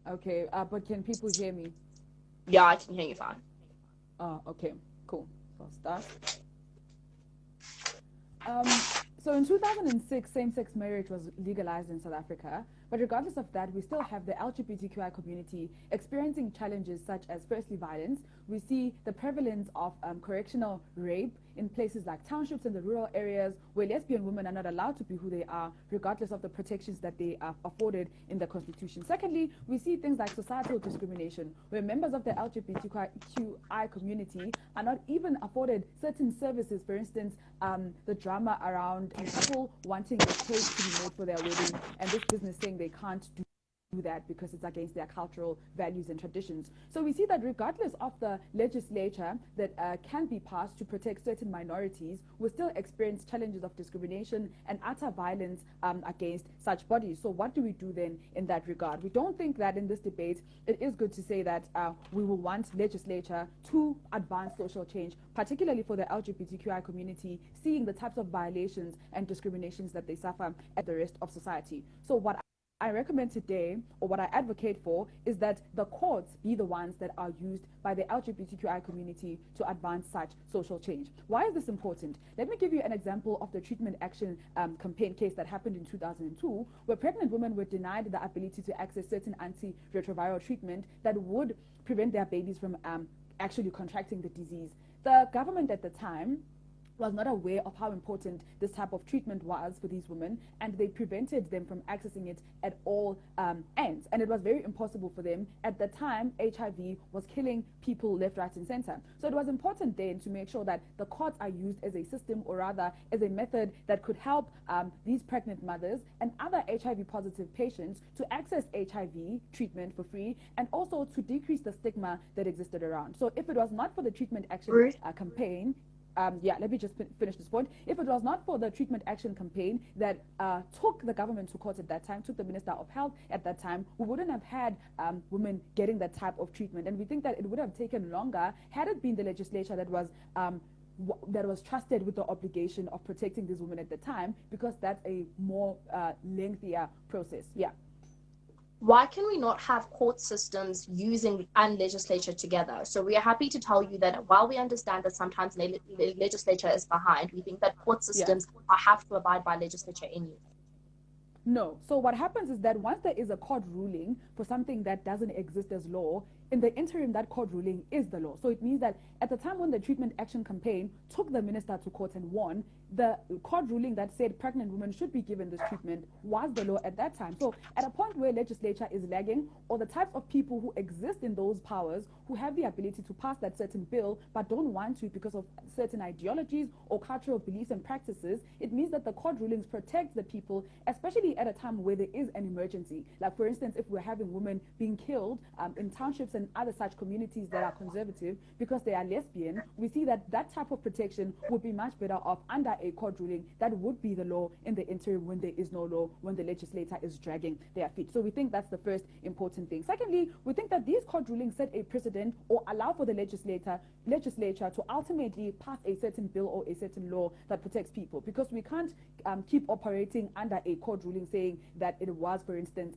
Okay, but can people hear me? Yeah, I can hear you fine. Okay, cool. So I'll start. So in 2006, same-sex marriage was legalized in South Africa, but regardless of that, we still have the LGBTQI community experiencing challenges such as, firstly, violence. We see the prevalence of correctional rape in places like townships and the rural areas where lesbian women are not allowed to be who they are, regardless of the protections that they are afforded in the Constitution. Secondly, we see things like societal discrimination, where members of the LGBTQI community are not even afforded certain services. For instance, the drama around a couple wanting a cake to be made for their wedding, and this business saying they can't do that because it's against their cultural values and traditions. So we see that regardless of the legislature that can be passed to protect certain minorities, we still experience challenges of discrimination and utter violence against such bodies. So what do we do then in that regard? We don't think that in this debate it is good to say that we will want legislature to advance social change, particularly for the LGBTQI community, seeing the types of violations and discriminations that they suffer at the rest of society. So what I recommend today, or what I advocate for, is that the courts be the ones that are used by the LGBTQI community to advance such social change. Why is this important? Let me give you an example of the treatment action campaign case that happened in 2002, where pregnant women were denied the ability to access certain antiretroviral treatment that would prevent their babies from actually contracting the disease. The government at the time was not aware of how important this type of treatment was for these women, and they prevented them from accessing it at all ends. And it was very impossible for them. At the time, HIV was killing people left, right, and center. So it was important then to make sure that the courts are used as a system, or rather as a method that could help these pregnant mothers and other HIV positive patients to access HIV treatment for free, and also to decrease the stigma that existed around. So if it was not for the treatment action campaign, let me just finish this point. If it was not for the treatment action campaign that took the government to court at that time, took the Minister of Health at that time, we wouldn't have had women getting that type of treatment. And we think that it would have taken longer had it been the legislature that was trusted with the obligation of protecting these women at the time, because that's a more lengthier process. Yeah. Why can we not have court systems using and legislature together? So we are happy to tell you that while we understand that sometimes legislature is behind, we think that court systems have to abide by legislature anyway. No. So what happens is that once there is a court ruling for something that doesn't exist as law, in the interim, that court ruling is the law. So it means that at the time when the treatment action campaign took the minister to court and won, the court ruling that said pregnant women should be given this treatment was the law at that time. So at a point where legislature is lagging, or the types of people who exist in those powers who have the ability to pass that certain bill but don't want to because of certain ideologies or cultural beliefs and practices, it means that the court rulings protect the people, especially at a time where there is an emergency. Like, for instance, if we're having women being killed in townships and other such communities that are conservative because they are lesbian, we see that that type of protection would be much better off under a court ruling that would be the law in the interim when there is no law, when the legislator is dragging their feet. So we think that's the first important thing. Secondly, we think that these court rulings set a precedent or allow for the legislature to ultimately pass a certain bill or a certain law that protects people, because we can't keep operating under a court ruling saying that it was, for instance,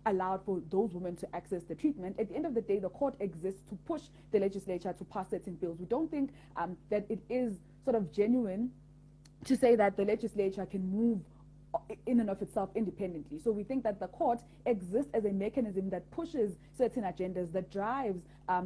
allowed for those women to access the treatment. At the end of the day, the court exists to push the legislature to pass certain bills. We don't think that it is sort of genuine to say that the legislature can move in and of itself independently. So we think that the court exists as a mechanism that pushes certain agendas, that drives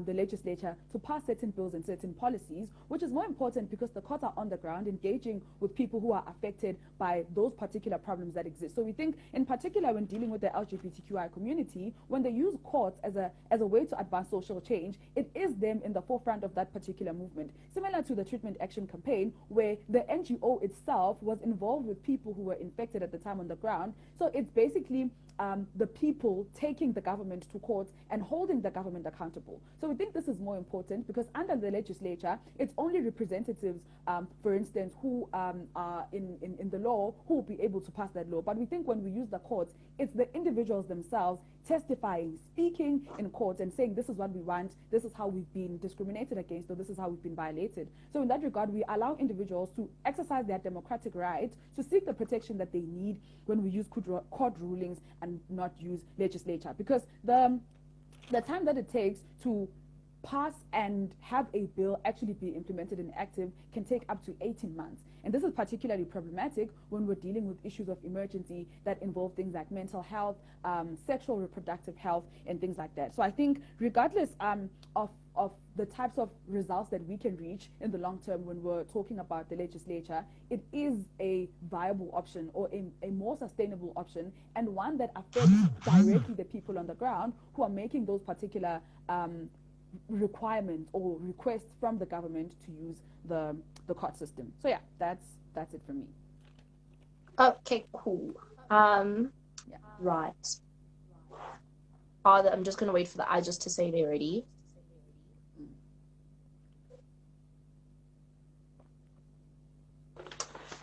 the legislature to pass certain bills and certain policies, which is more important because the courts are on the ground engaging with people who are affected by those particular problems that exist. So we think, in particular, when dealing with the LGBTQI community, when they use courts as a way to advance social change, it is them in the forefront of that particular movement. Similar to the treatment action campaign, where the NGO itself was involved with people who were infected at the time on the ground. So it's basically the people taking the government to court and holding the government accountable. So we think this is more important because under the legislature, it's only representatives, for instance, who are in the law who will be able to pass that law. But we think when we use the courts, it's the individuals themselves testifying, speaking in court and saying this is what we want, this is how we've been discriminated against, or this is how we've been violated. So in that regard, we allow individuals to exercise their democratic right to seek the protection that they need when we use court rulings and not use legislature. Because the the time that it takes to pass and have a bill actually be implemented and active can take up to 18 months. And this is particularly problematic when we're dealing with issues of emergency that involve things like mental health, sexual reproductive health, and things like that. So I think regardless of the types of results that we can reach in the long term when we're talking about the legislature, it is a viable option or a more sustainable option, and one that affects directly the people on the ground who are making those particular requirements or requests from the government to use the court system. So yeah, that's it for me. Okay, cool. Yeah. Right. I'm just gonna wait for the just to say they're ready.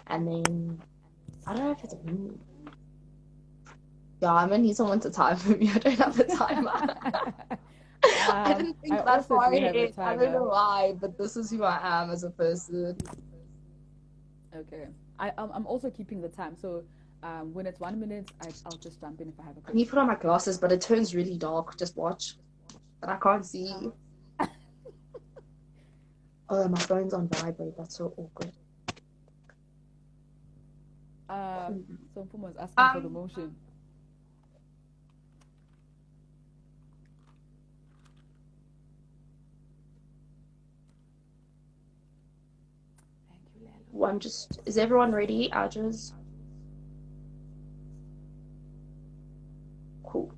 And then I don't know if it's me. Yeah, I'm gonna need someone to time for me. I don't have a timer. I didn't think that far ahead. I don't know why, but this is who I am as a person. Okay. I'm also keeping the time, so when it's 1 minute, I'll just jump in if I have a question. I need to put on my glasses, but it turns really dark. Just watch. But I can't see. Oh, my phone's on vibrate. That's so awkward. Someone was asking for the motion. Well, is everyone ready? Cool.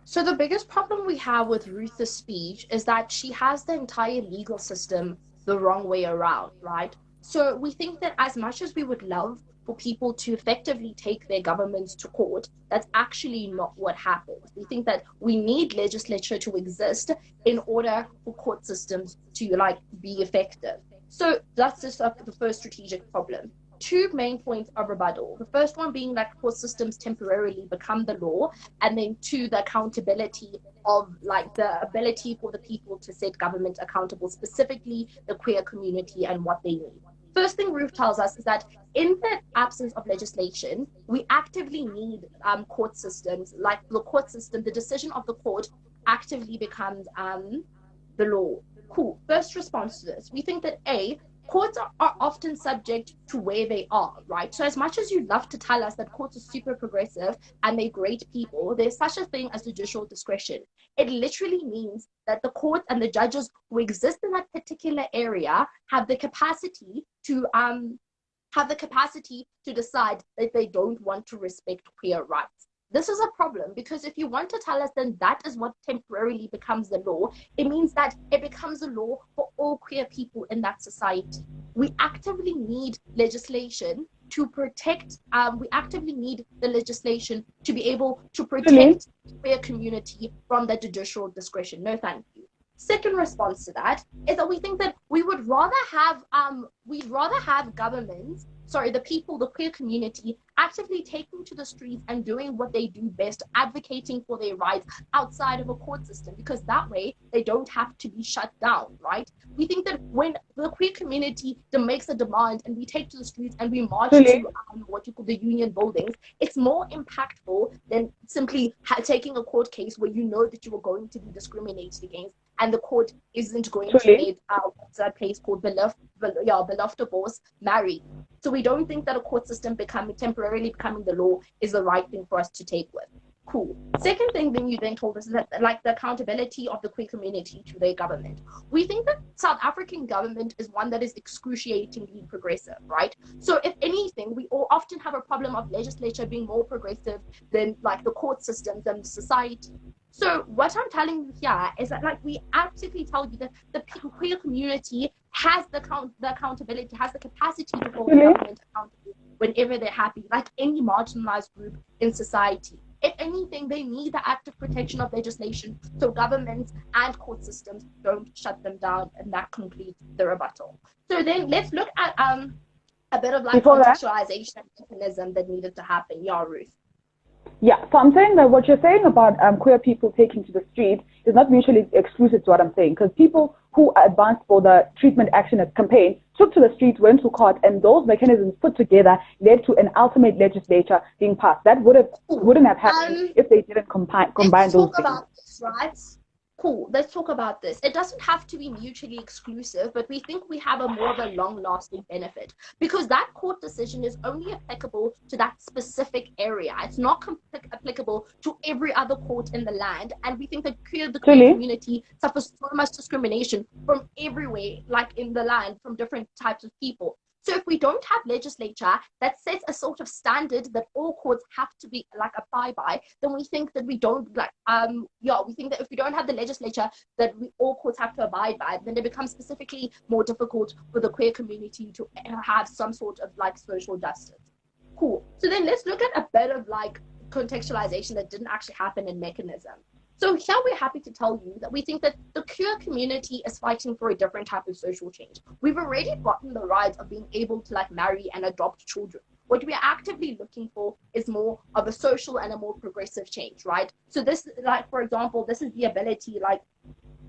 So the biggest problem we have with Ruth's speech is that she has the entire legal system the wrong way around, right? So we think that as much as we would love for people to effectively take their governments to court, that's actually not what happens. We think that we need legislature to exist in order for court systems to be effective. So that's just the first strategic problem. Two main points of rebuttal. The first one being that court systems temporarily become the law, and then two, the accountability of the ability for the people to set government accountable, specifically the queer community and what they need. First thing Ruth tells us is that in the absence of legislation, we actively need court systems. Like the court system, the decision of the court actively becomes the law. Cool. First response to this, we think that courts are often subject to where they are, right? So as much as you'd love to tell us that courts are super progressive and they're great people, there's such a thing as judicial discretion. It literally means that the courts and the judges who exist in that particular area have the capacity to decide that they don't want to respect queer rights. This is a problem because if you want to tell us then that is what temporarily becomes the law, it means that it becomes a law for all queer people in that society. We actively need legislation to protect, we actively need the legislation to be able to protect the queer community from the judicial discretion. No, thank you. Second response to that is that we think that we would rather have, governments, the people, the queer community, actively taking to the streets and doing what they do best, advocating for their rights outside of a court system, because that way they don't have to be shut down, right? We think that when the queer community makes a demand and we take to the streets and we march to what you call the union buildings, it's more impactful than simply taking a court case where you know that you are going to be discriminated against and the court isn't going to make that place called beloved divorce married. So we don't think that a court system temporarily becoming the law is the right thing for us to take with. Cool. Second thing then you then told us is that the accountability of the queer community to their government. We think that South African government is one that is excruciatingly progressive, right? So if anything, we all often have a problem of legislature being more progressive than the court systems and society. So what I'm telling you here is that we actively tell you that the queer community has the accountability, has the capacity to hold the government accountable whenever they're happy, like any marginalized group in society. If anything, they need the active protection of legislation so governments and court systems don't shut them down, and that concludes the rebuttal. So then let's look at a bit of contextualization mechanism that needed to happen. Yeah, Ruth. Yeah, so I'm saying that what you're saying about queer people taking to the street is not mutually exclusive to what I'm saying, because people who advanced for the treatment action campaign took to the streets, went to court, and those mechanisms put together led to an ultimate legislature being passed. That wouldn't have happened if they didn't combine those things. Let's talk about this, right? Cool. Let's talk about this. It doesn't have to be mutually exclusive, but we think we have a more of a long-lasting benefit because that court decision is only applicable to that specific area. It's not applicable to every other court in the land, and we think that the queer community suffers so much discrimination from everywhere, like in the land, from different types of people. So if we don't have legislature that sets a sort of standard that all courts have to be like apply by, then we think that we don't we think that if we don't have the legislature that all courts have to abide by, then it becomes specifically more difficult for the queer community to have some sort of like social justice. Cool. So then let's look at a bit of like contextualization that didn't actually happen in mechanism. So here we're happy to tell you that we think that the queer community is fighting for a different type of social change. We've already gotten the right of being able to like marry and adopt children. What we are actively looking for is more of a social and a more progressive change, right? So this, like, for example, this is the ability like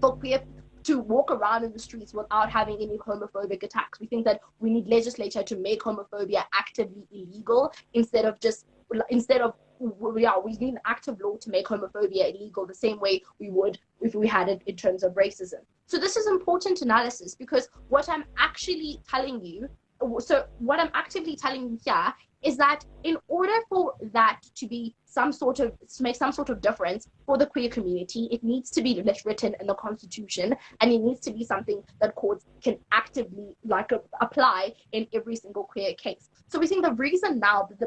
for queer to walk around in the streets without having any homophobic attacks. We think that we need legislature to make homophobia actively illegal instead of we need an active law to make homophobia illegal the same way we would if we had it in terms of racism. So this is important analysis because what I'm actually telling you here is that in order for that to be make some sort of difference for the queer community, it needs to be written in the Constitution, and it needs to be something that courts can actively apply in every single queer case. So we think the reason now that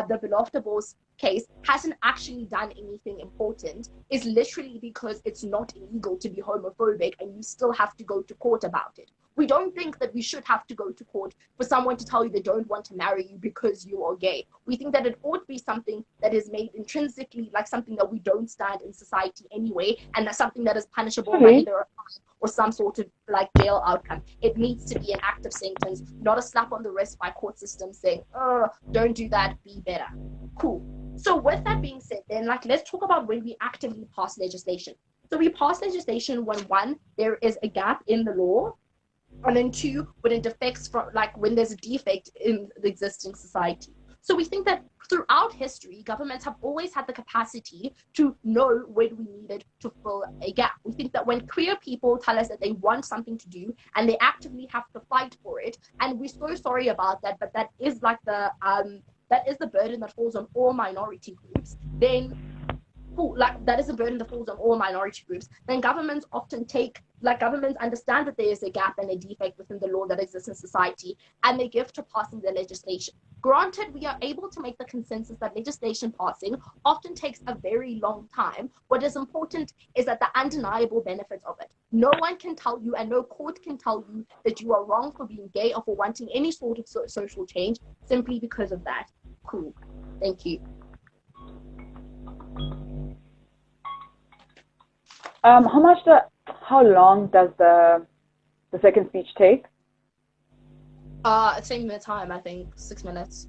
the Beloftabos case hasn't actually done anything important is literally because it's not illegal to be homophobic and you still have to go to court about it. We don't think that we should have to go to court for someone to tell you they don't want to marry you because you are gay. We think that it ought to be something that is made intrinsically like something that we don't stand in society anyway, and that's something that is punishable by either a fine or some sort of like jail outcome. It needs to be an active sentence, not a slap on the wrist by court systems saying, oh, don't do that, be better. Cool. So with that being said, then let's talk about when we actively pass legislation. So we pass legislation when one, there is a gap in the law, and then two, when it defects from when there's a defect in the existing society. So we think that throughout history, governments have always had the capacity to know when we needed to fill a gap. We think that when queer people tell us that they want something to do and they actively have to fight for it, and we're so sorry about that, but that is the burden that falls on all minority groups, then that is a burden that falls on all minority groups, then governments often governments understand that there is a gap and a defect within the law that exists in society, and they give to passing the legislation. Granted, we are able to make the consensus that legislation passing often takes a very long time. What is important is that the undeniable benefits of it. No one can tell you, and no court can tell you, that you are wrong for being gay or for wanting any sort of social change simply because of that. Cool. Thank you. How long does the second speech take? It's taking the time, I think 6 minutes.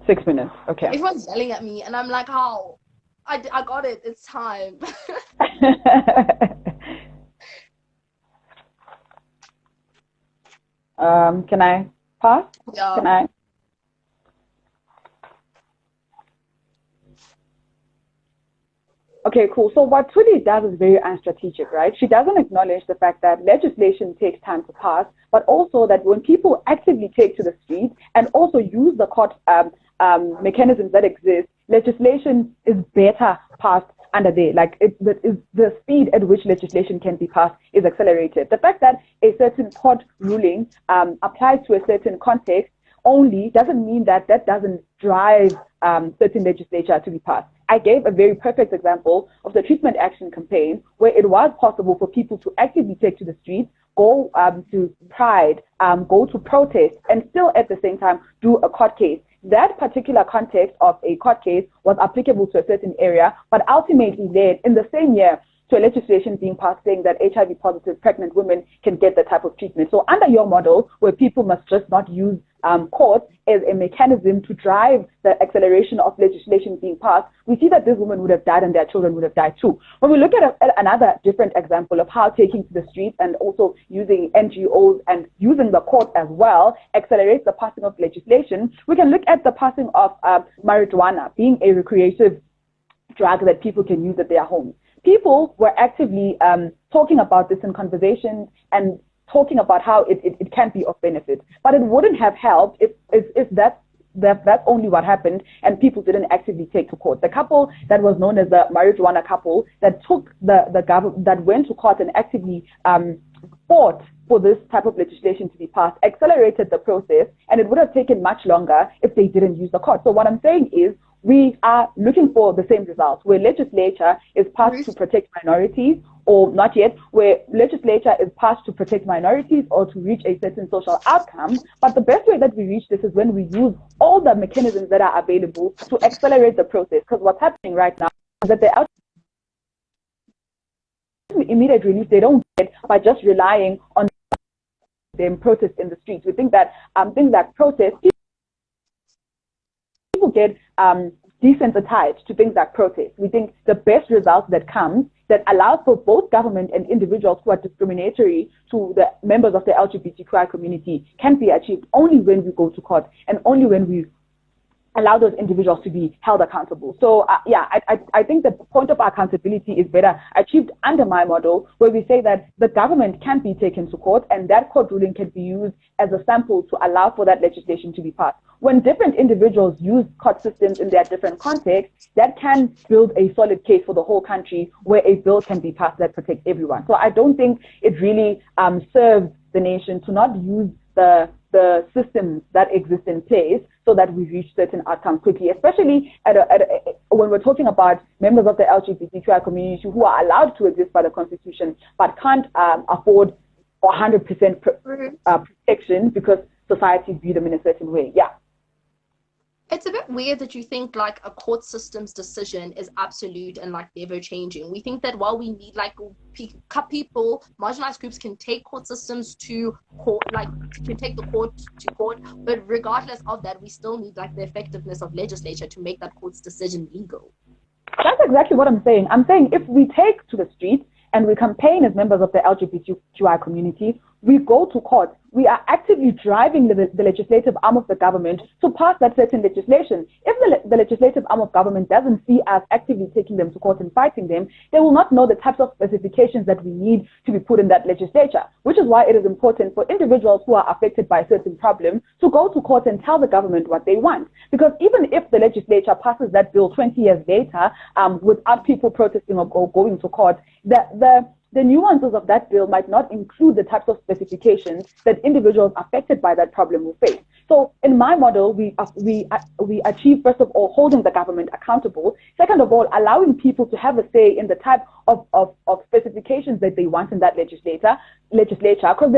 6 minutes, okay. Everyone's yelling at me and I'm like, how? I got it, it's time. Can I pass? Yeah. Can I? Okay, cool. So what Twilly does is very unstrategic, right? She doesn't acknowledge the fact that legislation takes time to pass, but also that when people actively take to the streets and also use the court mechanisms that exist, legislation is better passed under there. The speed at which legislation can be passed is accelerated. The fact that a certain court ruling applies to a certain context only doesn't mean that doesn't drive certain legislature to be passed. I gave a very perfect example of the treatment action campaign where it was possible for people to actively take to the streets, go to pride, go to protest, and still at the same time do a court case. That particular context of a court case was applicable to a certain area, but ultimately led in the same year to a legislation being passed saying that HIV positive pregnant women can get that type of treatment. So under your model, where people must just not use courts as a mechanism to drive the acceleration of legislation being passed, we see that these women would have died and their children would have died too. When we look at another different example of how taking to the streets and also using NGOs and using the court as well accelerates the passing of legislation, we can look at the passing of marijuana being a recreative drug that people can use at their homes. People were actively talking about this in conversations and talking about how it can be of benefit, but it wouldn't have helped if that's only what happened and people didn't actively take to court. The couple that was known as the marijuana couple that took that went to court and actively fought for this type of legislation to be passed accelerated the process, and it would have taken much longer if they didn't use the court. So what I'm saying is we are looking for the same results, where legislature is passed to protect minorities, or not yet, where legislature is passed to protect minorities or to reach a certain social outcome. But the best way that we reach this is when we use all the mechanisms that are available to accelerate the process. Because what's happening right now is that the immediate relief they don't get by just relying on them protest in the streets. We think that things like protest, people get desensitized to things like protest. We think the best result that comes that allows for both government and individuals who are discriminatory to the members of the LGBTQI community can be achieved only when we go to court and only when we allow those individuals to be held accountable. So I think the point of accountability is better achieved under my model, where we say that the government can be taken to court and that court ruling can be used as a sample to allow for that legislation to be passed. When different individuals use court systems in their different contexts, that can build a solid case for the whole country where a bill can be passed that protects everyone. So I don't think it really serves the nation to not use the systems that exist in place so that we reach certain outcomes quickly, especially when we're talking about members of the LGBTQI community who are allowed to exist by the Constitution but can't afford 100% protection because society view them in a certain way. Yeah. It's a bit weird that you think like a court system's decision is absolute and like never changing. We think that while we need like people, marginalized groups can take court systems to court, like can take the court to court, but regardless of that, we still need like the effectiveness of legislature to make that court's decision legal. That's exactly what I'm saying. I'm saying if we take to the streets and we campaign as members of the LGBTQI community, we go to court, we are actively driving the legislative arm of the government to pass that certain legislation. If the legislative arm of government doesn't see us actively taking them to court and fighting them, they will not know the types of specifications that we need to be put in that legislature, which is why it is important for individuals who are affected by a certain problem to go to court and tell the government what they want. Because even if the legislature passes that bill 20 years later without people protesting or going to court, the nuances of that bill might not include the types of specifications that individuals affected by that problem will face. So in my model, we achieve, first of all, holding the government accountable. Second of all, allowing people to have a say in the type of specifications that they want in that legislature, because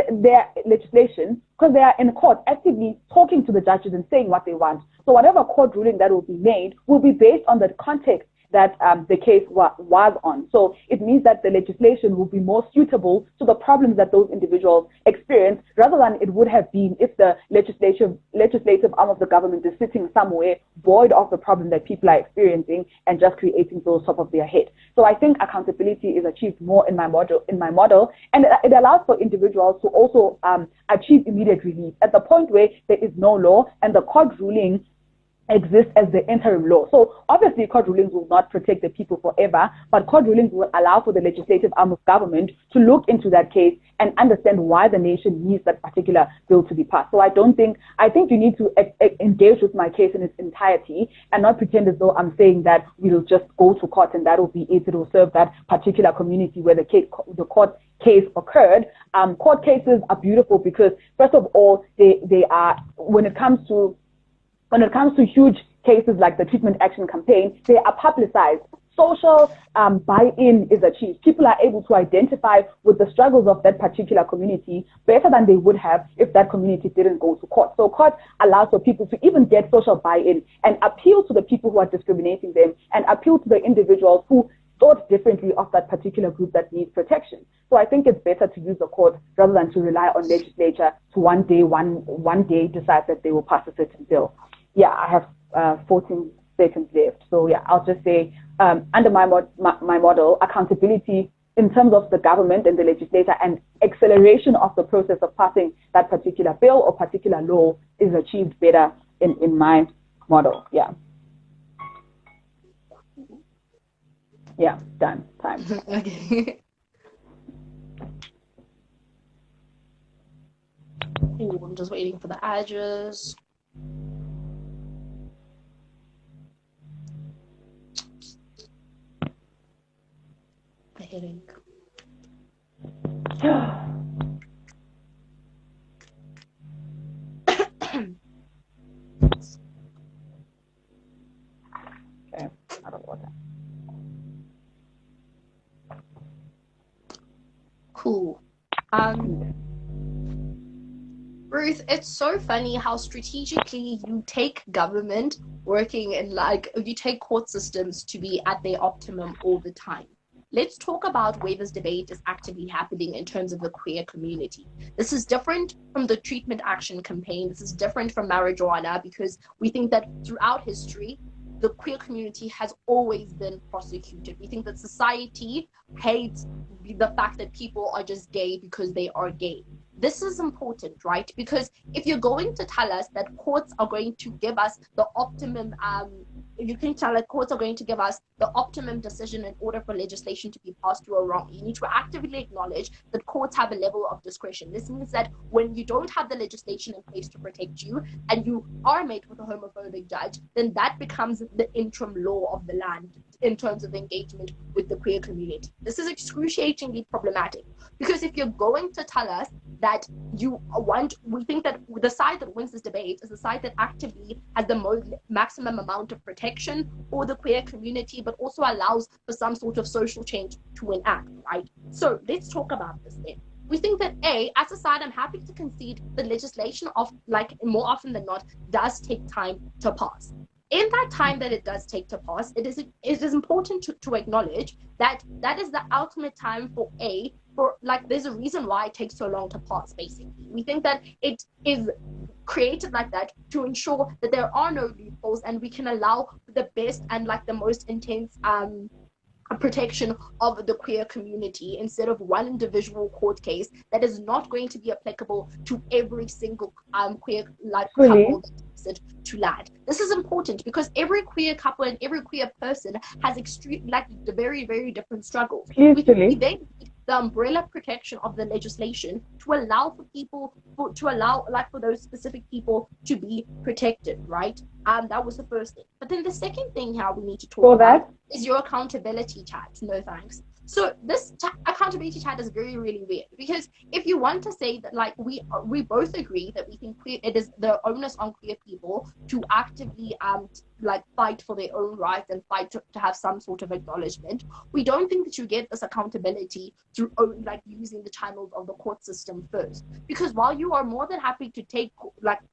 they are in court actively talking to the judges and saying what they want. So whatever court ruling that will be made will be based on the context that the case was on. So it means that the legislation will be more suitable to the problems that those individuals experience, rather than it would have been if the legislative arm of the government is sitting somewhere void of the problem that people are experiencing and just creating those top of their head. So I think accountability is achieved more in my model, and it allows for individuals to also achieve immediate relief at the point where there is no law and the court ruling exists as the interim law. So obviously court rulings will not protect the people forever, but court rulings will allow for the legislative arm of government to look into that case and understand why the nation needs that particular bill to be passed. So I think you need to engage with my case in its entirety and not pretend as though I'm saying that we'll just go to court and that will be it. It will serve that particular community where the court case occurred. Court cases are beautiful because, first of all, they are, when it comes to huge cases like the treatment action campaign, they are publicized. Social buy-in is achieved. People are able to identify with the struggles of that particular community better than they would have if that community didn't go to court. So court allows for people to even get social buy-in and appeal to the people who are discriminating them and appeal to the individuals who thought differently of that particular group that needs protection. So I think it's better to use the court rather than to rely on legislature to one day decide that they will pass a certain bill. Yeah, I have 14 seconds left. So yeah, I'll just say under my model, accountability in terms of the government and the legislator and acceleration of the process of passing that particular bill or particular law is achieved better in my model. Yeah. Yeah, done. Time. Okay. Ooh, I'm just waiting for the address. The headache. Okay, out of water. Cool. Ruth, it's so funny how strategically you take government working in, like, you take court systems to be at their optimum all the time. Let's talk about where this debate is actively happening in terms of the queer community. This is different from the treatment action campaign. This is different from marijuana because we think that throughout history, the queer community has always been prosecuted. We think that society hates the fact that people are just gay because they are gay. This is important, right? Because if you're going to tell us that courts are going to give us the optimum, you can tell that courts are going to give us the optimum decision in order for legislation to be passed to a wrong. You need to actively acknowledge that courts have a level of discretion. This means that when you don't have the legislation in place to protect you and you are met with a homophobic judge, then that becomes the interim law of the land in terms of engagement with the queer community. This is excruciatingly problematic because if you're going to tell us that we think that the side that wins this debate is the side that actively has the maximum amount of protection for the queer community, but also allows for some sort of social change to enact, right? So let's talk about this then. We think that as a side, I'm happy to concede that legislation more often than not does take time to pass. In that time that it does take to pass, it is important to acknowledge that is the ultimate time there's a reason why it takes so long to pass, basically. We think that it is created like that to ensure that there are no loopholes and we can allow the best and the most intense protection of the queer community instead of one individual court case that is not going to be applicable to every single queer couple to land. This is important because every queer couple and every queer person has very, very different struggles. We then need the umbrella protection of the legislation to allow for those specific people to be protected, right? That was the first thing. But then the second thing here we need to talk about is your accountability chat. No thanks. So this accountability chat is very, really weird because if you want to say that we both agree that we think it is the onus on queer people to actively fight for their own rights and fight to have some sort of acknowledgement, we don't think that you get this accountability through using the channels of the court system first. Because while you are more than happy to take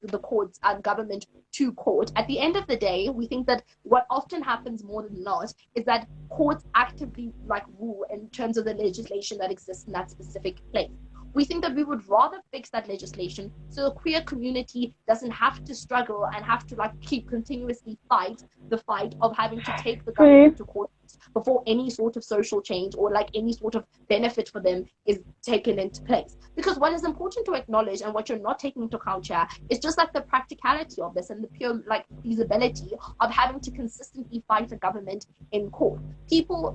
the courts and government to court, at the end of the day, we think that what often happens more than not is that courts actively rule in terms of the legislation that exists in that specific place. We think that we would rather fix that legislation so the queer community doesn't have to struggle and have to keep continuously fight the fight of having to take the government to court before any sort of social change or any sort of benefit for them is taken into place. Because what is important to acknowledge and what you're not taking into account here is just the practicality of this and the pure feasibility of having to consistently fight the government in court. People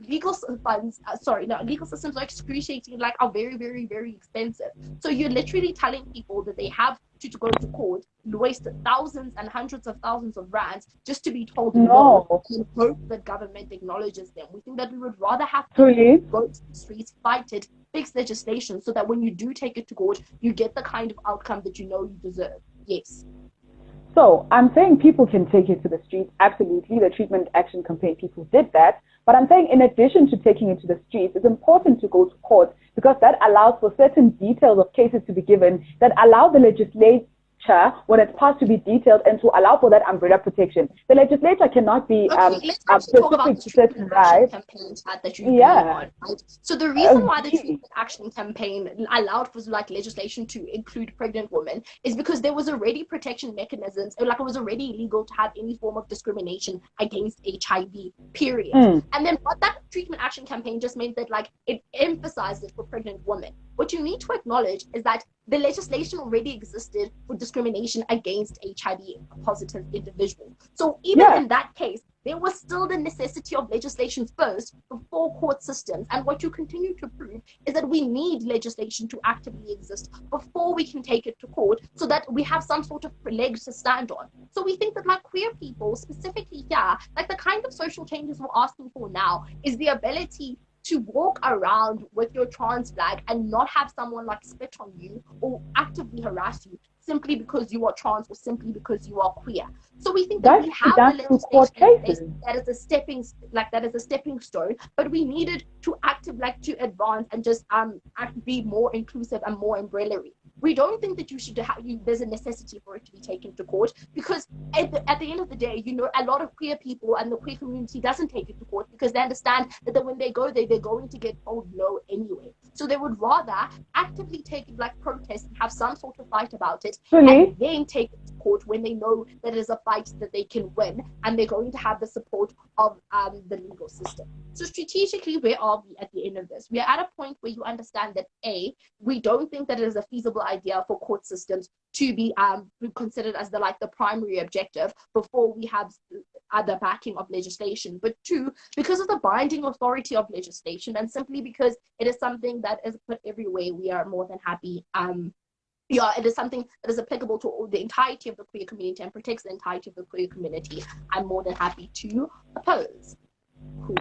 legal systems are excruciating, are very, very, very expensive. So you're literally telling people that they have to go to court, waste thousands and hundreds of thousands of rands just to be told no and hope that government acknowledges them. We think that we would rather have to go to the streets, fight it, fix legislation so that when you do take it to court, you get the kind of outcome that you know you deserve. Yes. So I'm saying people can take it to the streets. Absolutely. The treatment action campaign people did that. But I'm saying in addition to taking it to the streets, it's important to go to court because that allows for certain details of cases to be given that allow the when it's passed to be detailed and to allow for that umbrella protection. The legislature cannot be let's actually talk about the treatment action campaign that you've been on, right? So the reason why the treatment action campaign allowed for like legislation to include pregnant women is because there was already protection mechanisms, like it was already illegal to have any form of discrimination against HIV, period. And then what that treatment action campaign just meant that like it emphasized it for pregnant women. What you need to acknowledge is that the legislation already existed for discrimination against HIV positive individuals. So even in that case, there was still the necessity of legislation first before court systems. And what you continue to prove is that we need legislation to actively exist before we can take it to court so that we have some sort of legs to stand on. So we think that like queer people, specifically here, like the kind of social changes we're asking for now is the ability to walk around with your trans flag and not have someone like spit on you or actively harass you simply because you are trans or simply because you are queer. So we think that we have the legislation that is a stepping stone, but we needed to to advance and just be more inclusive and more umbrella-y. We don't think that you should there's a necessity for it to be taken to court because at the end of the day, you know, a lot of queer people and the queer community doesn't take it to court because they understand that when they go there, they're going to get told no anyway. So they would rather actively take it like protest and have some sort of fight about it and then take it to court when they know that it is a fight that they can win and they're going to have the support of the legal system. So strategically, where are we at the end of this? We are at a point where you understand that we don't think that it is a feasible idea for court systems to be considered as the primary objective before we have the backing of legislation. But two, because of the binding authority of legislation and simply because it is something that is put everywhere, we are more than happy. It is something that is applicable to the entirety of the queer community and protects the entirety of the queer community. I'm more than happy to oppose. Cool.